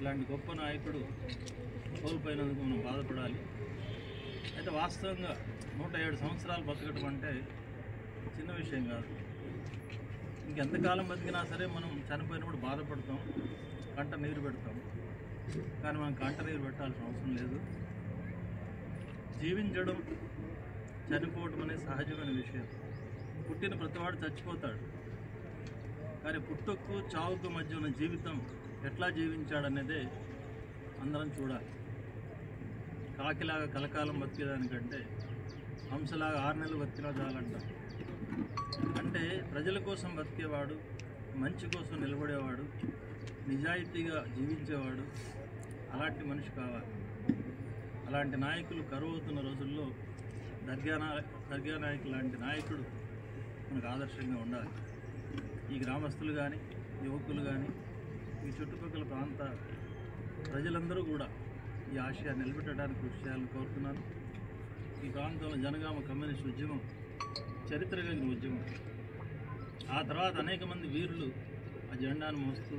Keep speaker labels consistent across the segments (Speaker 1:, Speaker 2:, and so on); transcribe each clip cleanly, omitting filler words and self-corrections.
Speaker 1: ఇలాంటి గొప్ప నాయకుడు కోల్పోయినందుకు మనం బాధపడాలి. అయితే వాస్తవంగా 107 సంవత్సరాలు బతకడం అంటే చిన్న విషయం కాదు. ఇంకెంతకాలం బతికినా సరే మనం చనిపోయినప్పుడు బాధపడతాం, కంట నీరు పెడతాం. కానీ మనం కంట నీరు పెట్టాల్సిన అవసరం లేదు. జీవించడం, చనిపోవడం అనేది సహజమైన విషయం. పుట్టిన ప్రతివాడు చచ్చిపోతాడు. కానీ పుట్టుకు చావుకు మధ్య ఉన్న జీవితం ఎట్లా జీవించాడనేదే అందరం చూడాలి. కాకిలాగా కలకాలం బతికేదానికంటే హంసలాగా 6 నెలలు బతికినా చాలంటాం. అంటే ప్రజల కోసం బతికేవాడు, మంచి కోసం నిలబడేవాడు, నిజాయితీగా జీవించేవాడు, అలాంటి మనిషి కావాలి. అలాంటి నాయకులు కరువవుతున్న రోజుల్లో దర్గా నాయకులు లాంటి నాయకుడు మనకు ఆదర్శంగా ఉండాలి. ఈ గ్రామస్తులు కానీ, యువకులు కానీ, ఈ చుట్టుపక్కల ప్రాంత ప్రజలందరూ కూడా ఈ ఆశయాన్ని నిలబెట్టడానికి కృషి చేయాలని కోరుతున్నాను. ఈ ప్రాంతంలో జనగామ కమ్యూనిస్ట్ ఉద్యమం చరిత్ర కలిగిన ఉద్యమం. ఆ తర్వాత అనేక మంది వీరులు ఆ జెండాను మోస్తూ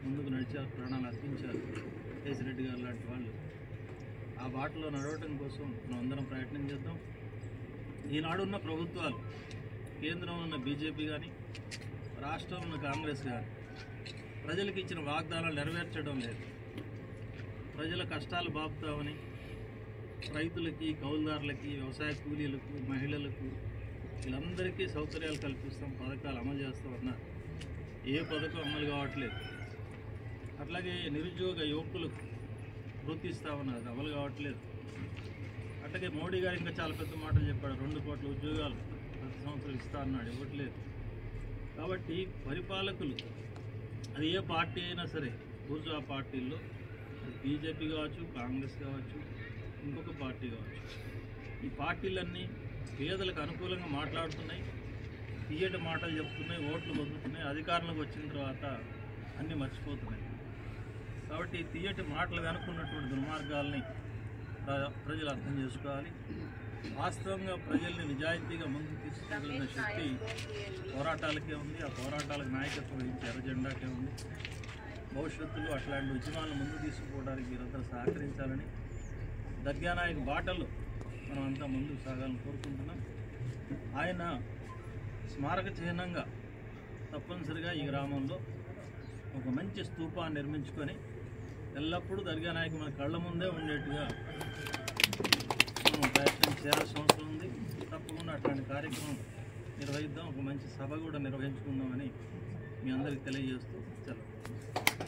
Speaker 1: ముందుకు నడిచారు, ప్రాణాలు అర్పించారు. కేసిరెడ్డి గారు లాంటి వాళ్ళు. ఆ బాటలో నడవటం కోసం మనం అందరం ప్రయత్నం చేద్దాం. ఈనాడున్న ప్రభుత్వాలు, కేంద్రంలో ఉన్న బీజేపీ కానీ, రాష్ట్రంలో ఉన్న కాంగ్రెస్ కానీ ప్రజలకు ఇచ్చిన వాగ్దానాలు నెరవేర్చడం లేదు. ప్రజల కష్టాలు బాపుతామని రైతులకి, కౌలుదారులకి, వ్యవసాయ కూలీలకు, మహిళలకు వీళ్ళందరికీ సౌకర్యాలు కల్పిస్తాం, పథకాలు అమలు చేస్తామన్నారు. ఏ పథకం అమలు కావట్లేదు. అట్లాగే నిరుద్యోగ యువకులకు వృత్తి ఇస్తామన్నారు, అది అమలు కావట్లేదు. అట్లాగే మోడీ గారు ఇంకా చాలా పెద్ద మాటలు చెప్పాడు. 2 కోట్ల ఉద్యోగాలు ప్రతి సంవత్సరం ఇస్తా అన్నాడు, ఇవ్వట్లేదు. కాబట్టి పరిపాలకులు, అది ఏ పార్టీ అయినా సరే, బూర్జువా పార్టీల్లో బీజేపీ కావచ్చు, కాంగ్రెస్ కావచ్చు, ఇంకొక పార్టీ కావచ్చు, ఈ పార్టీలన్నీ పేదలకు అనుకూలంగా మాట్లాడుతున్నాయి, తీయటి మాటలు చెప్తున్నాయి, ఓట్లు పొందుతున్నాయి. అధికారంలోకి వచ్చిన తర్వాత అన్నీ మర్చిపోతున్నాయి. కాబట్టి తీయటి మాటలు వెనుకున్నటువంటి దుర్మార్గాల్ని ప్రజలు అర్థం చేసుకోవాలి. వాస్తవంగా ప్రజల్ని నిజాయితీగా ముందుకు తీసుకెళ్లిన శక్తి పోరాటాలకే ఉంది. ఆ పోరాటాలకు నాయకత్వం వహించే ఎర్ర జెండాకే ఉంది. భవిష్యత్తులో అట్లాంటి ఉద్యమాలను ముందుకు తీసుకుపోవడానికి మీరందరూ సహకరించాలని, దర్గా నాయక్ బాటలో మనం అంతా ముందుకు సాగాలని కోరుకుంటున్నాం. ఆయన స్మారక చిహ్నంగా తప్పనిసరిగా ఈ గ్రామంలో ఒక మంచి స్తూపాన్ని నిర్మించుకొని ఎల్లప్పుడూ దర్గా నాయక్ మన కళ్ళ ముందే ఉండేట్టుగా మనం ప్రయత్నం చేయాల్సిన అవసరం ఉంది. తప్పకుండా అట్లాంటి కార్యక్రమం నిర్వహిద్దాం. ఒక మంచి సభ కూడా నిర్వహించుకుందామని మీ అందరికీ తెలియజేస్తూ సెలవు.